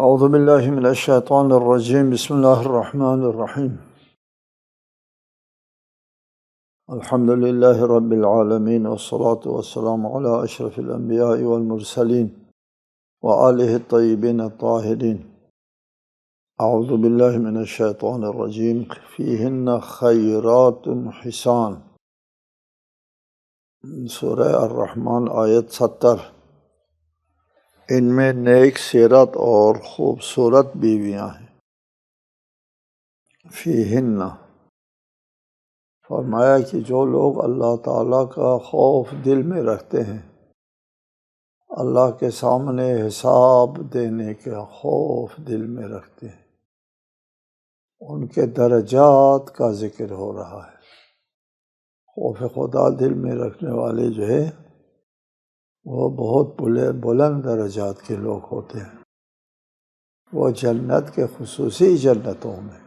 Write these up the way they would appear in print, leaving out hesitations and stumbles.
اعوذ باللہ من الشیطان الرجیم بسم اللہ الرحمن الرحیم الحمد للہ رب العالمین والصلاة والسلام علی اشرف الانبیاء والمرسلین وآلہ الطیبین الطاہرین اعوذ باللہ من الشیطان الرجیم فیہن خیرات حسان سورہ الرحمن آیت 70۔ ان میں نیک سیرت اور خوبصورت بیویاں ہیں۔ فیہن فرمایا کہ جو لوگ اللہ تعالیٰ کا خوف دل میں رکھتے ہیں، اللہ کے سامنے حساب دینے کا خوف دل میں رکھتے ہیں، ان کے درجات کا ذکر ہو رہا ہے۔ خوف خدا دل میں رکھنے والے جو ہے وہ بہت بلند درجات کے لوگ ہوتے ہیں۔ وہ جنت کے خصوصی جنتوں میں،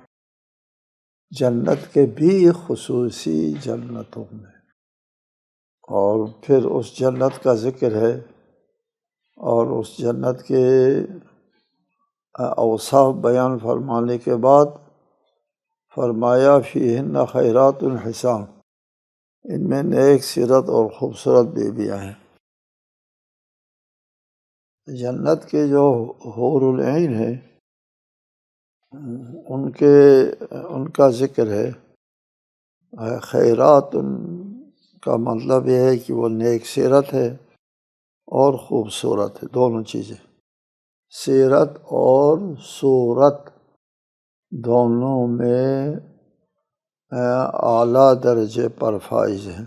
جنت کے بھی خصوصی جنتوں میں، اور پھر اس جنت کا ذکر ہے اور اس جنت کے اوصاف بیان فرمانے کے بعد فرمایا فیہن خیرات حسان، ان میں نیک سیرت اور خوبصورت بیویاں ہیں۔ جنت کے جو حور العین ہیں ان کا ذکر ہے۔ خیرات کا مطلب یہ ہے کہ وہ نیک سیرت ہے اور خوبصورت ہے، دونوں چیزیں، سیرت اور صورت دونوں میں اعلیٰ درجے پر فائز ہیں۔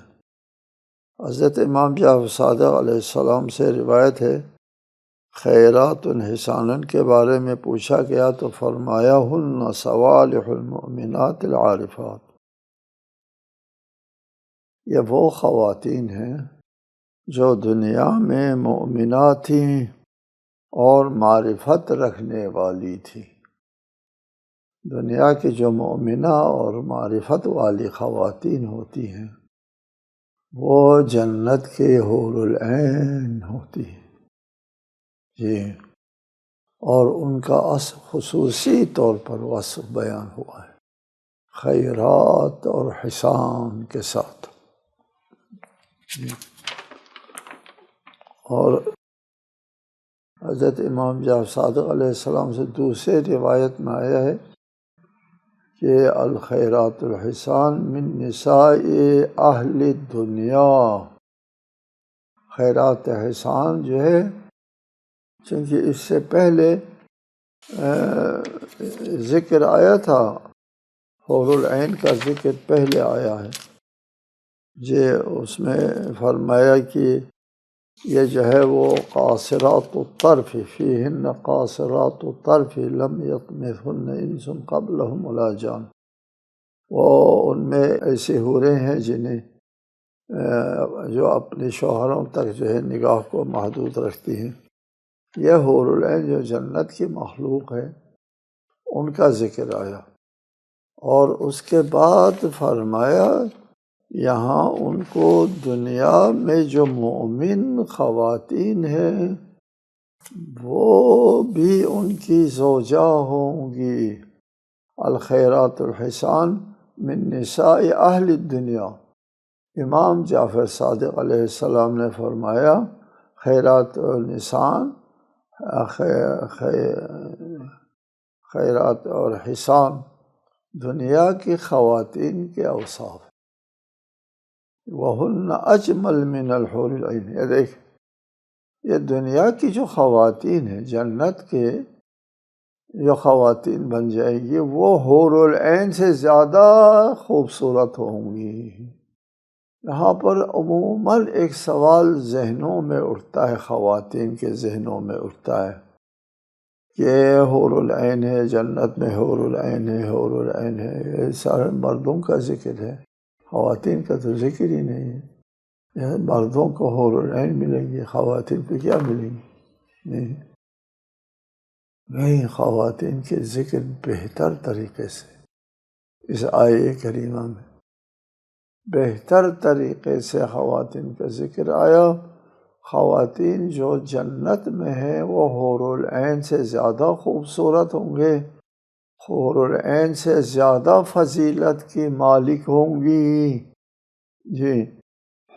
حضرت امام جعفر صادق علیہ السلام سے روایت ہے، خیرات حسان کے بارے میں پوچھا گیا تو فرمایا ہن صوالح المؤمنات العارفات، یہ وہ خواتین ہیں جو دنیا میں مؤمنات تھیں اور معرفت رکھنے والی تھیں۔ دنیا کی جو مؤمنہ اور معرفت والی خواتین ہوتی ہیں وہ جنت کے حور العین ہوتی ہیں جی، اور ان کا خصوصی طور پر وصف بیان ہوا ہے، خیرات اور حسان کے ساتھ۔ اور حضرت امام جعفر صادق علیہ السلام سے دوسرے روایت میں آیا ہے کہ الخیرات الحسان من نساء اہل الدنیا، خیرات حسان جو ہے، چونکہ اس سے پہلے ذکر آیا تھا، حور العین کا ذکر پہلے آیا ہے اس میں فرمایا کہ یہ جو ہے وہ قاصرات الطرف، فیہن قاصرات الطرف لم یطمثہن انس قبلہم ولا جان، وہ ان میں ایسی حوریں ہیں جنہیں جو اپنے شوہروں تک جو ہے نگاہ کو محدود رکھتی ہیں۔ یہ حور العین جو جنت کی مخلوق ہے ان کا ذکر آیا، اور اس کے بعد فرمایا یہاں ان کو دنیا میں جو مومن خواتین ہیں وہ بھی ان کی زوجہ ہوں گی۔ الخیرات الحسان من نساء اہل الدنیا، امام جعفر صادق علیہ السلام نے فرمایا خیرات النسان، خیرات اور حسان دنیا کی خواتین کے اوصاف، وَهُنَّ أَجْمَلْ مِنَ الْحُورِ الْعِينِ۔ یہ دیکھ، یہ دنیا کی جو خواتین ہیں، جنت کے جو خواتین بن جائیں گی وہ حور العین سے زیادہ خوبصورت ہوں گی۔ یہاں پر عموماً ایک سوال ذہنوں میں اٹھتا ہے، خواتین کے ذہنوں میں اٹھتا ہے کہ حور العین ہے، جنت میں حور العین ہے، حور العین ہے، یہ سارے مردوں کا ذکر ہے، خواتین کا تو ذکر ہی نہیں ہے۔ یہ مردوں کو حور العین ملیں گی، خواتین کو کیا ملیں گی؟ نہیں، خواتین کے ذکر بہتر طریقے سے اس آیے کریمہ میں بہتر طریقے سے خواتین کا ذکر آیا، خواتین جو جنت میں ہیں وہ حور العین سے زیادہ خوبصورت ہوں گے، حور العین سے زیادہ فضیلت کی مالک ہوں گی۔ جی،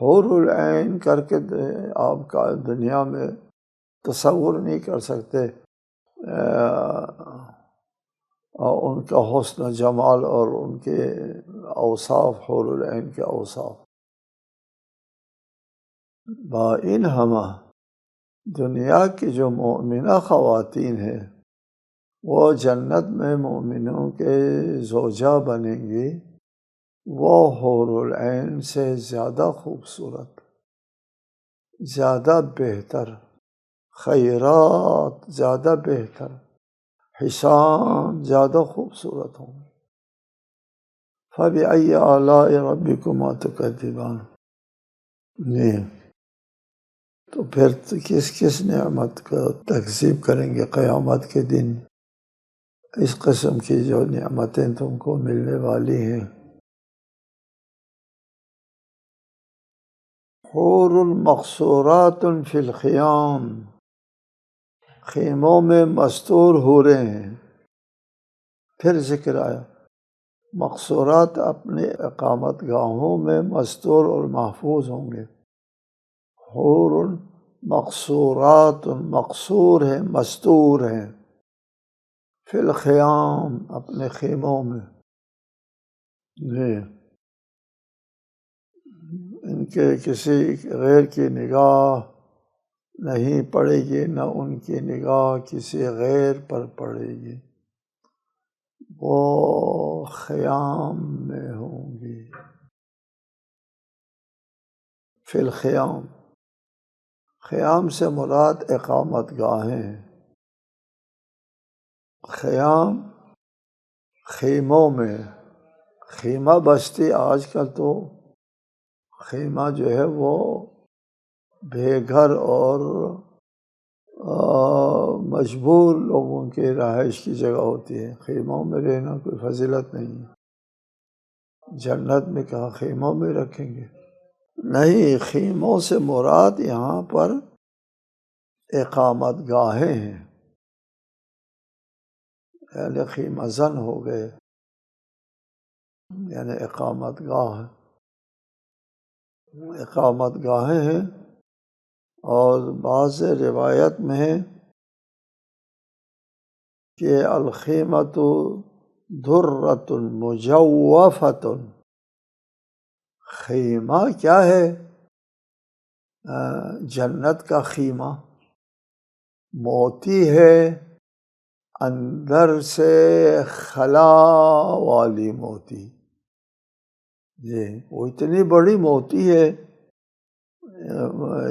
حور العین کر کے آپ کا دنیا میں تصور نہیں کر سکتے ان کا حسن و جمال اور ان کے اوصاف، حور العین کے اوصاف۔ بَإِنْهُمَا، دنیا کی جو مومنہ خواتین ہیں وہ جنت میں مومنوں کے زوجہ بنیں گی، وہ حور العین سے زیادہ خوبصورت، زیادہ بہتر، خیرات زیادہ بہتر، حسان زیادہ خوبصورت ہوں۔ فَبِأَيِّ آلَاءِ رَبِّكُمَا تُكَذِّبَانِ، جی، تو پھر کس کس نعمت کا تکذیب کریں گے قیامت کے دن؟ اس قسم کی جو نعمتیں تم کو ملنے والی ہیں۔ حور مقصورات فی الخیام، خیموں میں مستور حوریں ہیں۔ پھر ذکر آیا مقصورات اپنے اقامت گاہوں میں مستور اور محفوظ ہوں گے۔ حور مقصورات، مقصور ہیں، مستور ہیں، فی الخیام، اپنے خیموں میں۔ جی، ان کے کسی غیر کی نگاہ نہیں پڑے گی، نہ ان کی نگاہ کسی غیر پر پڑے گی، وہ خیام میں ہوں گی۔ فی الخیام، خیام سے مراد اقامت گاہیں ہیں۔ خیام خیموں میں، خیمہ بستی آج کل تو خیمہ جو ہے وہ بے گھر اور مجبور لوگوں کے رہائش کی جگہ ہوتی ہے۔ خیموں میں رہنا کوئی فضیلت نہیں ہے، جنت میں کہاں خیموں میں رکھیں گے؟ نہیں، خیموں سے مراد یہاں پر اقامت گاہیں ہیں، یعنی خیمہ زن ہو گئے، یعنی اقامت گاہ، اقامت گاہیں ہیں۔ اور بعض روایت میں ہے کہ الخیمۃ درۃ مجوفۃ، خیمہ کیا ہے؟ جنت کا خیمہ موتی ہے، اندر سے خلا والی موتی۔ جی، وہ اتنی بڑی موتی ہے،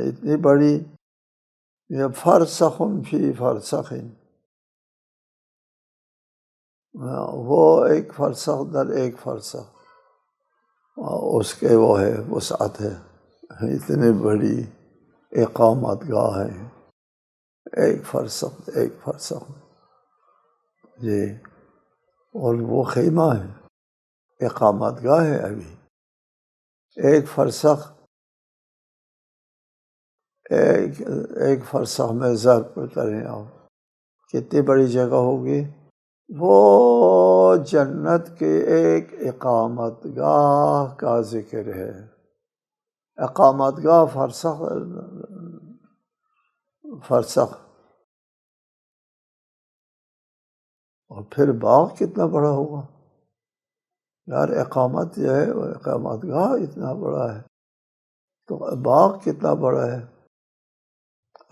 اتنی بڑی، یہ فرسخ فی فرسخ، وہ ایک فرسخ در ایک فرسخ، اس کے وہ ہے وسعت ہے، اتنی بڑی اقامت گاہ ہے، ایک فرسخ ایک فرسخ۔ جی، اور وہ خیمہ ہے، اقامت گاہ ہے۔ ابھی ایک فرسخ، ایک فرسخ میں ضرب کریں آپ، کتنی بڑی جگہ ہوگی؟ وہ جنت کے ایک اقامت گاہ کا ذکر ہے۔ اقامت گاہ فرسخ، فرسخ، اور پھر باغ کتنا بڑا ہوگا یار؟ اقامت جو ہے وہ اقامت گاہ اتنا بڑا ہے تو باغ کتنا بڑا ہے،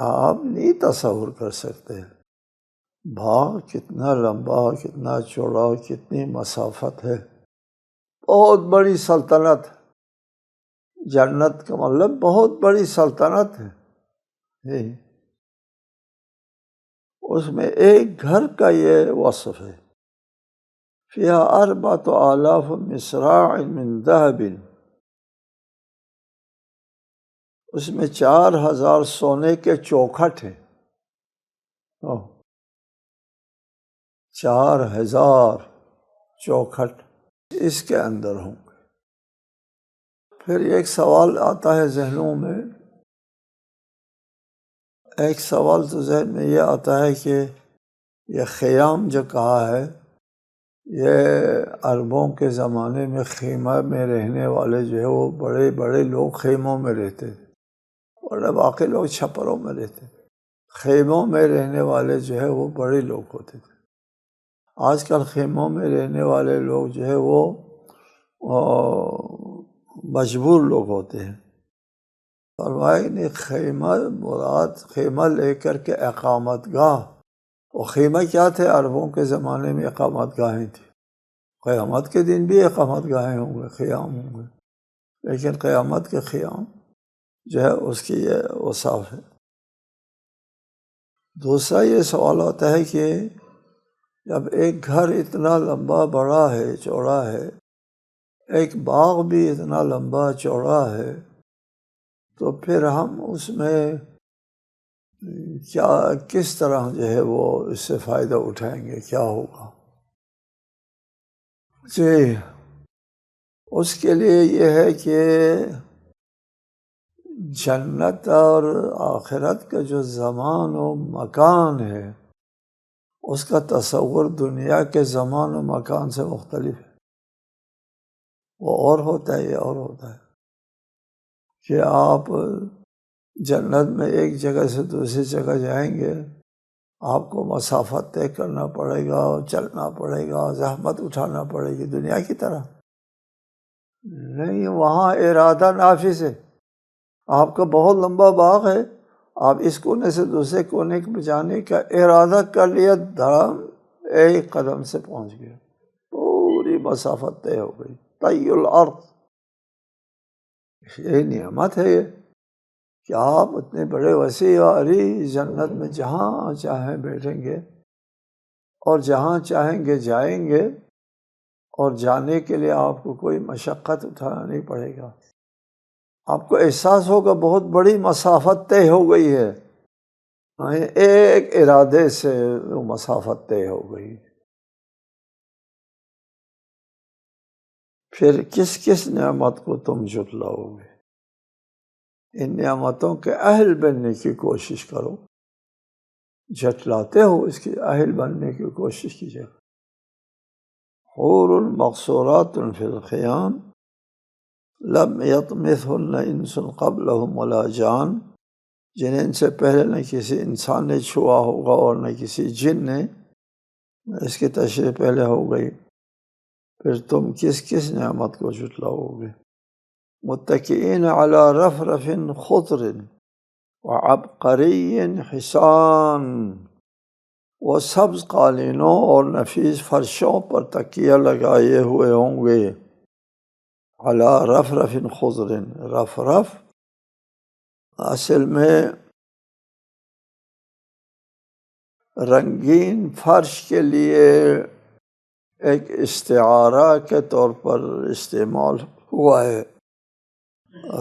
آپ نہیں تصور کر سکتے۔ باغ کتنا لمبا، کتنا چوڑا، کتنی مسافت ہے، بہت بڑی سلطنت۔ جنت کا مطلب بہت بڑی سلطنت ہے، اس میں ایک گھر کا یہ وصف ہے۔ فیہا 4,000 مصراع من ذہب، اس میں 4,000 سونے کے چوکھٹ ہیں، 4,000 چوکھٹ اس کے اندر ہوں گے۔ پھر ایک سوال آتا ہے ذہنوں میں ایک سوال تو ذہن میں یہ آتا ہے کہ یہ خیام جو کہا ہے، یہ عربوں کے زمانے میں خیمہ میں رہنے والے جو ہے وہ بڑے بڑے لوگ خیموں میں رہتے تھے، اور باقی لوگ چھپروں میں رہتے تھے۔ خیموں میں رہنے والے جو ہے وہ بڑے لوگ ہوتے تھے۔ آج کل خیموں میں رہنے والے لوگ جو ہے وہ مجبور لوگ ہوتے ہیں۔ فرمایا کہ خیمہ مراد خیمہ لے کر کے اقامت گاہ، اور خیمہ کیا تھے؟ عربوں کے زمانے میں اقامت گاہیں تھیں۔ قیامت کے دن بھی اقامت گاہیں ہوں گے، خیام ہوں گے، لیکن قیامت کے خیام جو ہے اس کی یہ اوصاف ہے۔ دوسرا یہ سوال ہوتا ہے کہ جب ایک گھر اتنا لمبا بڑا ہے، چوڑا ہے، ایک باغ بھی اتنا لمبا چوڑا ہے، تو پھر ہم اس میں کیا کس طرح جو ہے وہ اس سے فائدہ اٹھائیں گے، کیا ہوگا؟ جی، اس کے لیے یہ ہے کہ جنت اور آخرت کا جو زمان و مکان ہے، اس کا تصور دنیا کے زمان و مکان سے مختلف ہے۔ وہ اور ہوتا ہے، یہ اور ہوتا ہے کہ آپ جنت میں ایک جگہ سے دوسری جگہ جائیں گے، آپ کو مسافت طے کرنا پڑے گا، چلنا پڑے گا، زحمت اٹھانا پڑے گی، دنیا کی طرح نہیں۔ وہاں ارادہ نافذ ہے۔ آپ کا بہت لمبا باغ ہے، آپ اس کونے سے دوسرے کونے میں جانے کا ارادہ کر لیا، دھڑام ایک قدم سے پہنچ گیا، پوری مسافت طے ہو گئی۔ طی الارض، یہ نعمت ہے یہ کہ آپ اتنے بڑے وسیع و عریض جنت میں جہاں چاہیں بیٹھیں گے اور جہاں چاہیں گے جائیں گے، اور جانے کے لیے آپ کو کوئی مشقت اٹھانا نہیں پڑے گا۔ آپ کو احساس ہوگا بہت بڑی مسافت طے ہو گئی ہے، ایک ارادے سے وہ مسافت طے ہو گئی۔ پھر کس کس نعمت کو تم جھٹلاؤ گے؟ ان نعمتوں کے اہل بننے کی کوشش کرو، جھٹلاتے ہو اس کی اہل بننے کی کوشش کیجیے۔ حور مقصورات فی الخیام لم یطمثہن انس قبلہم ولا جان، جنہیں ان سے پہلے نہ کسی انسان نے چھوا ہوگا اور نہ کسی جن نے، اس کی تشریح پہلے ہو گئی۔ پھر تم کس کس نعمت کو جھٹلاؤ گے؟ متکئین علی رفرف خضر وعبقری حسان، وہ سبز قالینوں اور نفیس فرشوں پر تکیہ لگائے ہوئے ہوں گے۔ علی رفرف خضر، رفرف اصل میں رنگین فرش کے لیے ایک استعارہ کے طور پر استعمال ہوا ہے۔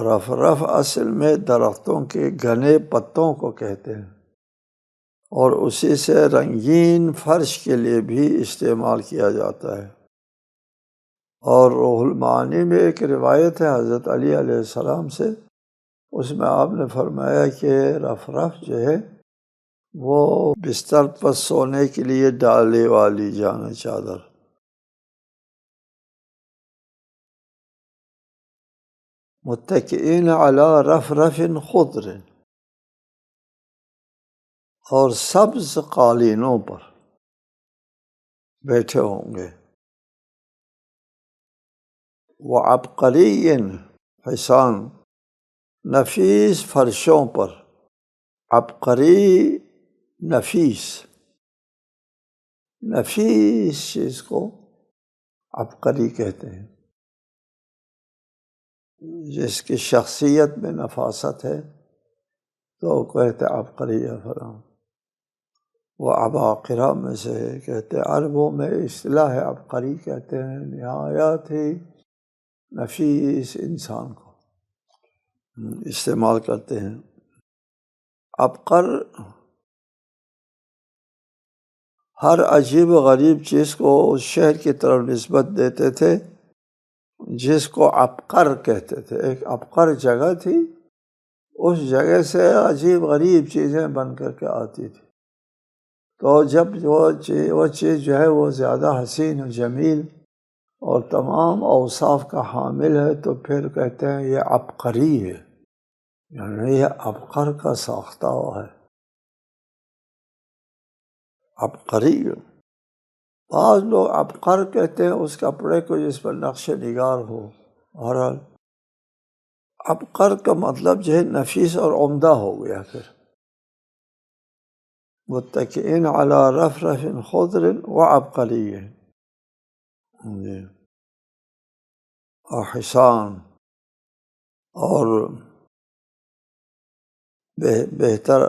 رفرف اصل میں درختوں کے گھنے پتوں کو کہتے ہیں، اور اسی سے رنگین فرش کے لیے بھی استعمال کیا جاتا ہے۔ اور روح المعانی میں ایک روایت ہے حضرت علی علیہ السلام سے، اس میں آپ نے فرمایا کہ رفرف جو ہے وہ بستر پر سونے کے لیے ڈالے والی جانا چادر۔ متکئین علی رفرف خضر، اور سبز قالینوں پر بیٹھے ہوں گے۔ وعبقری حسان، نفیس فرشوں پر۔ عبقری نفیس، نفیس چیز کو عبقری کہتے ہیں، جس کی شخصیت میں نفاست ہے تو کہتے عبقری فلاں۔ وہ عباقرہ میں سے کہتے ہیں، عربوں میں اصطلاح عبقری کہتے ہیں نہایت ہی نفیس انسان کو استعمال کرتے ہیں۔ عبقر ہر عجیب و غریب چیز کو اس شہر کی طرف نسبت دیتے تھے جس کو عبقر کہتے تھے۔ ایک عبقر جگہ تھی، اس جگہ سے عجیب غریب چیزیں بن کر کے آتی تھی۔ تو جب وہ چیز جو ہے وہ زیادہ حسین و جمیل اور تمام اوصاف کا حامل ہے تو پھر کہتے ہیں یہ عبقری ہے، یعنی یہ عبقر کا ساختہ ہوا ہے، عبقری۔ بعض لوگ عبقر کہتے ہیں اس کپڑے کو جس پر نقش نگار ہو۔ بہرحال عبقر کا مطلب جو ہے نفیس اور عمدہ ہو گیا۔ پھر متکئین علی رفرف خضر وعبقری ہے جی، اور حسان اور بہتر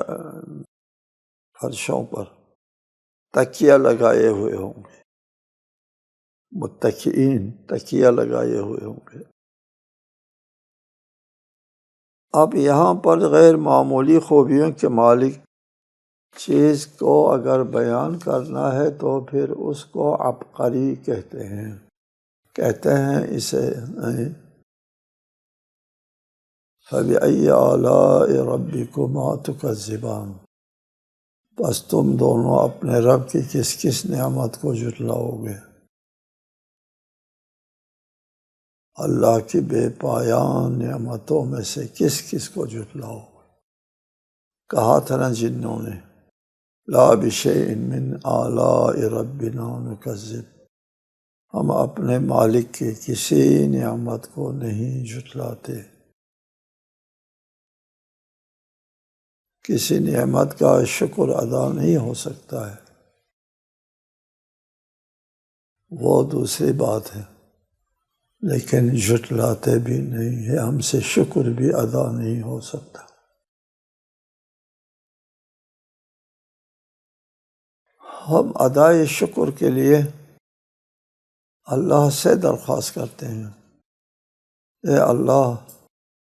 فرشوں پر تکیہ لگائے ہوئے ہوں گے، متکئین تکیہ لگائے ہوئے ہوں گے۔ اب یہاں پر غیر معمولی خوبیوں کے مالک چیز کو اگر بیان کرنا ہے تو پھر اس کو عبقری کہتے ہیں اسے فَبِأَيِّ آلَاءِ رَبِّكُمَا تُكَذِّبَانِ، بس تم دونوں اپنے رب کی کس کس نعمت کو جھٹلاؤ گے، اللہ کی بے پایان نعمتوں میں سے کس کس کو جھٹلاؤ گے۔ کہا تھا نا جنوں نے لا بشیء من آلاء ربنا نکذب، ہم اپنے مالک کی کسی نعمت کو نہیں جھٹلاتے، کسی نعمت کا شکر ادا نہیں ہو سکتا ہے، وہ دوسری بات ہے، لیکن جھٹلاتے بھی نہیں ہے، ہم سے شکر بھی ادا نہیں ہو سکتا۔ ہم ادائے شکر کے لیے اللہ سے درخواست کرتے ہیں، اے اللہ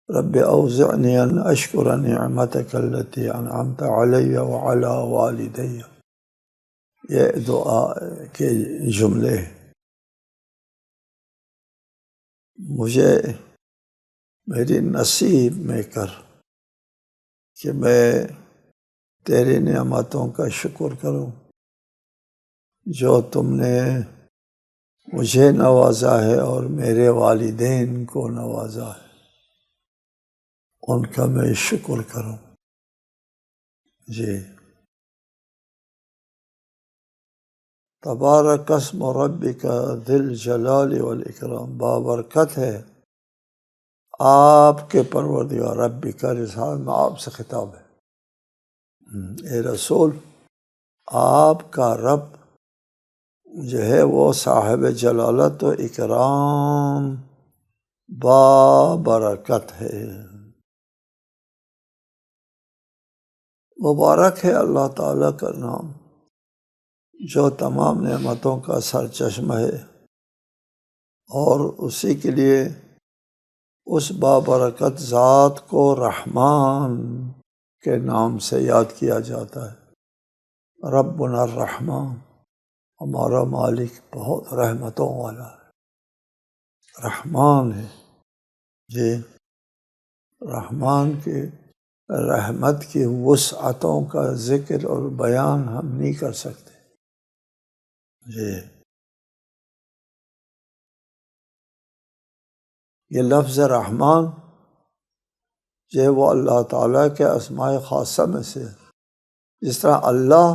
رب اوزعنی ان اشکر نعمتک التی انعمت علی وعلی والدی، یہ دعا کے جملے مجھے میری نصیب میں کر کہ میں تیری نعمتوں کا شکر کروں جو تم نے مجھے نوازا ہے اور میرے والدین کو نوازا ہے، ان کا میں شکر کروں جی۔ تبارک اسم ربک ذی الجلال والاکرام، بابرکت ہے آپ کے پروردگار، ربک رسالت میں آپ سے خطاب ہے، اے رسول آپ کا رب جو ہے وہ صاحب جلالت و اکرام بابرکت ہے۔ مبارک ہے اللہ تعالیٰ کا نام جو تمام نعمتوں کا سرچشمہ ہے، اور اسی کے لیے اس بابرکت ذات کو رحمان کے نام سے یاد کیا جاتا ہے۔ ربنا الرحمن، ہمارا مالک بہت رحمتوں والا ہے، رحمان ہے جی۔ رحمان کے رحمت کی وسعتوں کا ذکر اور بیان ہم نہیں کر سکتے جی۔ یہ لفظ رحمان جو ہے وہ اللہ تعالیٰ کے اسماء خاصہ میں سے، جس طرح اللہ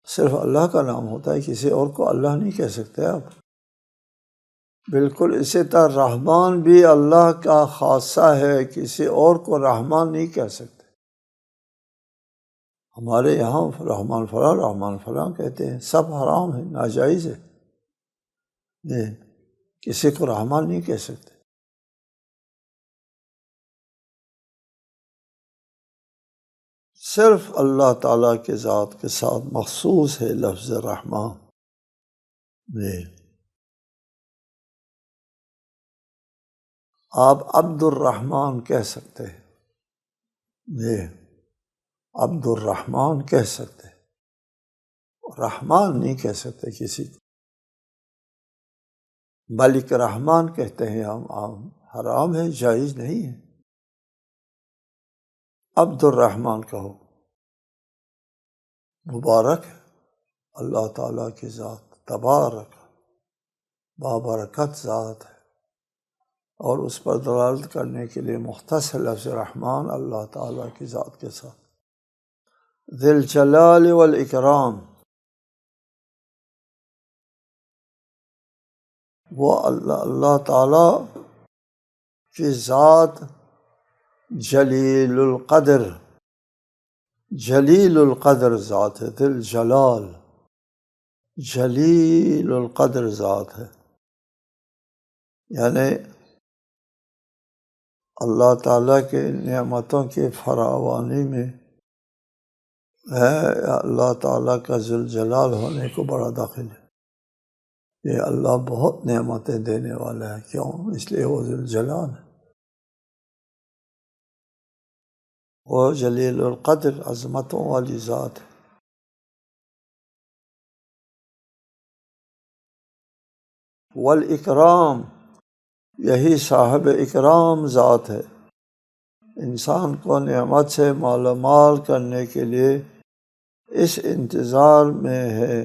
صرف اللہ کا نام ہوتا ہے، کسی اور کو اللہ نہیں کہہ سکتے آپ، بالکل اسی طرح رحمان بھی اللہ کا خاصہ ہے، کسی اور کو رحمان نہیں کہہ سکتے۔ ہمارے یہاں رحمان فلاں کہتے ہیں، سب حرام ہے، ناجائز ہے جی، کسی کو رحمان نہیں کہہ سکتے۔ صرف اللہ تعالیٰ کے ذات کے ساتھ مخصوص ہے لفظ رحمان جی۔ آپ عبد الرحمن کہہ سکتے ہیں جی، عبد الرحمن کہہ سکتے ہیں، رحمان نہیں کہہ سکتے کسی کو، ملک رحمان کہتے ہیں ہم، حرام ہے، جائز نہیں ہے۔ عبد الرحمن کہو، مبارک ہے اللہ تعالیٰ کی ذات، تبارک بابرکت ذات ہے، اور اس پر دلالت کرنے کے لیے مختص ہے لفظ رحمان اللہ تعالیٰ کی ذات کے ساتھ۔ ذی الجلال والاکرام، وہ اللہ تعالیٰ کی ذات جلیل القدر، جلیل القدر ذات ہے، ذی الجلال جلیل القدر ذات ہے، یعنی اللہ تعالیٰ کے نعمتوں کی فراوانی میں ہے، اللہ تعالیٰ کا ذی الجلال ہونے کو بڑا داخل ہے۔ یہ اللہ بہت نعمتیں دینے والا ہے، کیوں؟ اس لیے وہ ذی الجلال ہے، وہ جلیل القدر عظمتوں والی ذات ہے۔ والاکرام، یہی صاحب اکرام ذات ہے، انسان کو نعمت سے مالا مال کرنے کے لیے اس انتظار میں ہے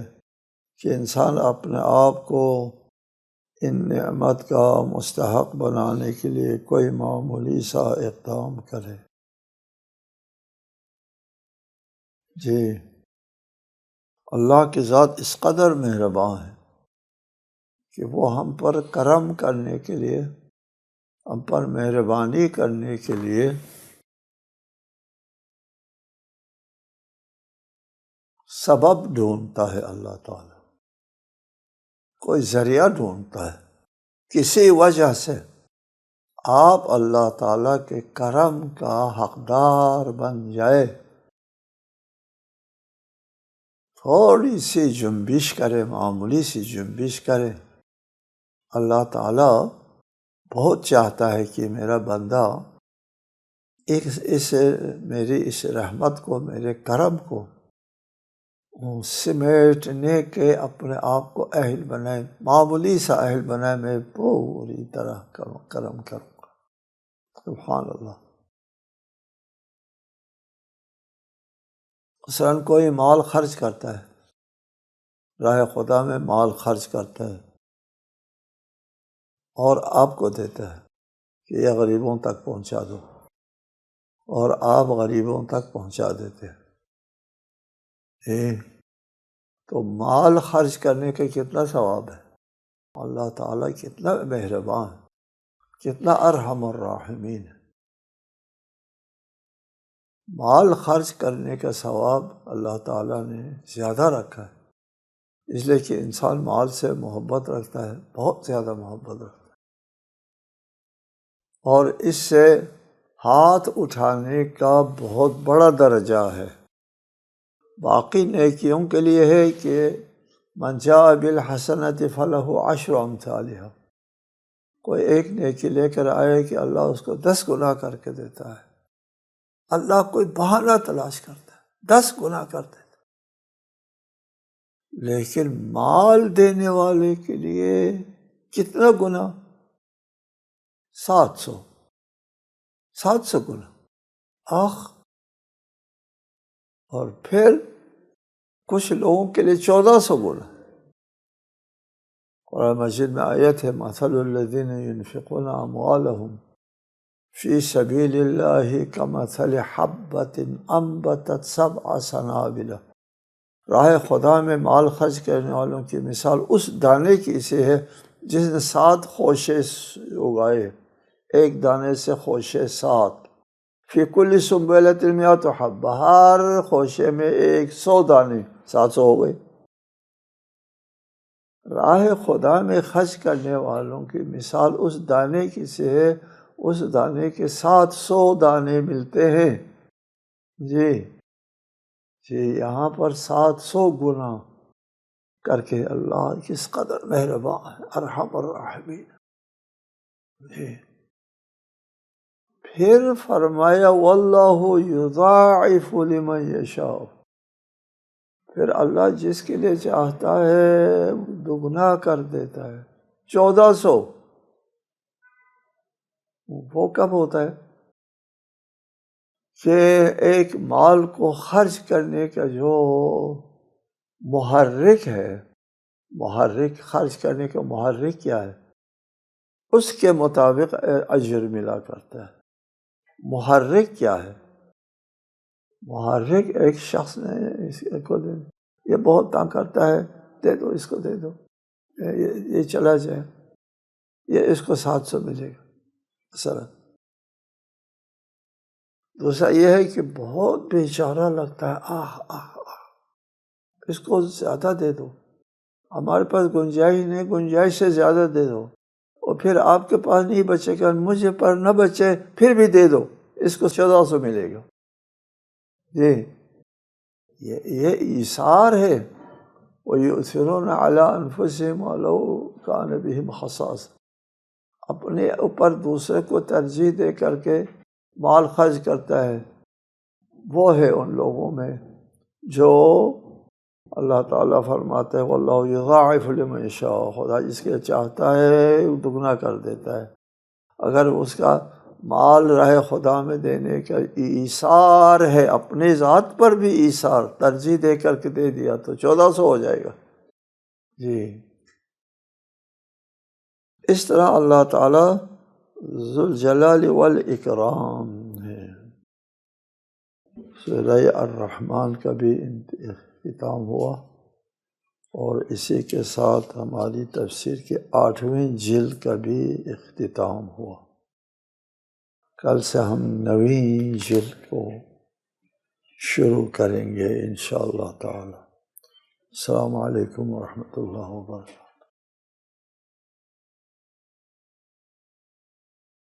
کہ انسان اپنے آپ کو ان نعمت کا مستحق بنانے کے لیے کوئی معمولی سا اقدام کرے۔ جی، اللہ کی ذات اس قدر مہربان ہے کہ وہ ہم پر کرم کرنے کے لیے، ہم پر مہربانی کرنے کے لیے سبب ڈھونڈتا ہے، اللہ تعالیٰ کوئی ذریعہ ڈھونڈتا ہے، کسی وجہ سے آپ اللہ تعالیٰ کے کرم کا حقدار بن جائے، تھوڑی سی جنبش کرے، معمولی سی جنبش کرے، اللہ تعالیٰ بہت چاہتا ہے کہ میرا بندہ میری اس رحمت کو، میرے کرم کو سمیٹنے کے اپنے آپ کو اہل بنائے، معمولی سا اہل بنائے، میں پوری طرح کرم کروں گا۔ سبحان اللہ۔ مثلاً کوئی مال خرچ کرتا ہے، راہ خدا میں مال خرچ کرتا ہے اور آپ کو دیتا ہے کہ یہ غریبوں تک پہنچا دو، اور آپ غریبوں تک پہنچا دیتے ہیں، تو مال خرچ کرنے کا کتنا ثواب ہے؟ اللہ تعالیٰ کتنا مہربان، کتنا ارحم الراحمین ہے۔ مال خرچ کرنے کا ثواب اللہ تعالیٰ نے زیادہ رکھا ہے، اس لیے کہ انسان مال سے محبت رکھتا ہے، بہت زیادہ محبت رکھتا ہے، اور اس سے ہاتھ اٹھانے کا بہت بڑا درجہ ہے۔ باقی نیکیوں کے لیے ہے کہ من جاء بالحسنۃ فلہ عشر امثالھا، کوئی ایک نیکی لے کر آئے کہ اللہ اس کو 10 گنا کر کے دیتا ہے، اللہ کوئی بہانہ تلاش کرتا ہے، 10 گنا کر دیتا ہے۔ لیکن مال دینے والے کے لیے کتنا گنا؟ 700 گنا، اور پھر کچھ لوگوں کے لیے 1400 گنا۔ قرآن مجید میں آیت ہے، مثل الذین ينفقون اموالهم فی سبیل اللہ کمثل حبۃ انبتت 7 سنابل، راہ خدا میں مال خرچ کرنے والوں کی مثال اس دانے کی سے ہے جس نے 7 خوشے اگائے، ایک دانے سے خوشے 7، فی کل سنبلۃ مئۃ حبۃ، ہر خوشے میں 100 دانے، 700 ہو گئے۔ راہ خدا میں خرچ کرنے والوں کی مثال اس دانے کی سے ہے، اس دانے کے 700 دانے ملتے ہیں۔ جی یہاں پر 700 گنا کر کے اللہ کس قدر مہربان ہے، ارحم الراحمین۔ جی پھر فرمایا واللہ یضاعف لمن یشاء، پھر اللہ جس کے لیے چاہتا ہے دگنا کر دیتا ہے۔ 1400 وہ کب ہوتا ہے کہ ایک مال کو خرچ کرنے کا جو محرک ہے، محرک خرچ کرنے کا محرک کیا ہے، اس کے مطابق اجر ملا کرتا ہے۔ محرک کیا ہے؟ محرک ایک شخص نے اس کو دے، یہ بہت تنگ کرتا ہے، دے دو اس کو، دے دو، یہ چلا جائے، یہ اس کو 700 ملے گا مثلا۔ دوسرا یہ ہے کہ بہت بیچارہ لگتا ہے، آہ آہ آہ، اس کو زیادہ دے دو، ہمارے پاس گنجائش نہیں، گنجائش سے زیادہ دے دو، اور پھر آپ کے پاس نہیں بچے گا، مجھے پر نہ بچے پھر بھی دے دو، اس کو 1400 ملے گا۔ جی یہ ایثار ہے۔ وَيُؤْثِرُونَ عَلَىٰ أَنفُسِهِمْ وَلَوْ كَانَ بِهِمْ خَصَاصَةٌ، اپنے اوپر دوسرے کو ترجیح دے کر کے مال خرچ کرتا ہے، وہ ہے ان لوگوں میں جو اللہ تعالیٰ فرماتے ہیں وَاللَّهُ يُضَاعِفُ لِمَن يَشَاءُ، خدا جس کے چاہتا ہے دگنا کر دیتا ہے۔ اگر اس کا مال راہ خدا میں دینے کا ایثار ہے، اپنے ذات پر بھی ایثار، ترجیح دے کر کے دے دیا تو 1400 ہو جائے گا۔ جی اس طرح اللہ تعالیٰ ذوالجلال والاکرام ہے۔ سورہ الرحمن کا بھی اختتام ہوا، اور اسی کے ساتھ ہماری تفسیر کی 8ویں جلد کا بھی اختتام ہوا۔ کل سے ہم 9ویں جلد کو شروع کریں گے انشاءاللہ تعالی۔ السلام علیکم ورحمۃ اللہ وبرکاتہ۔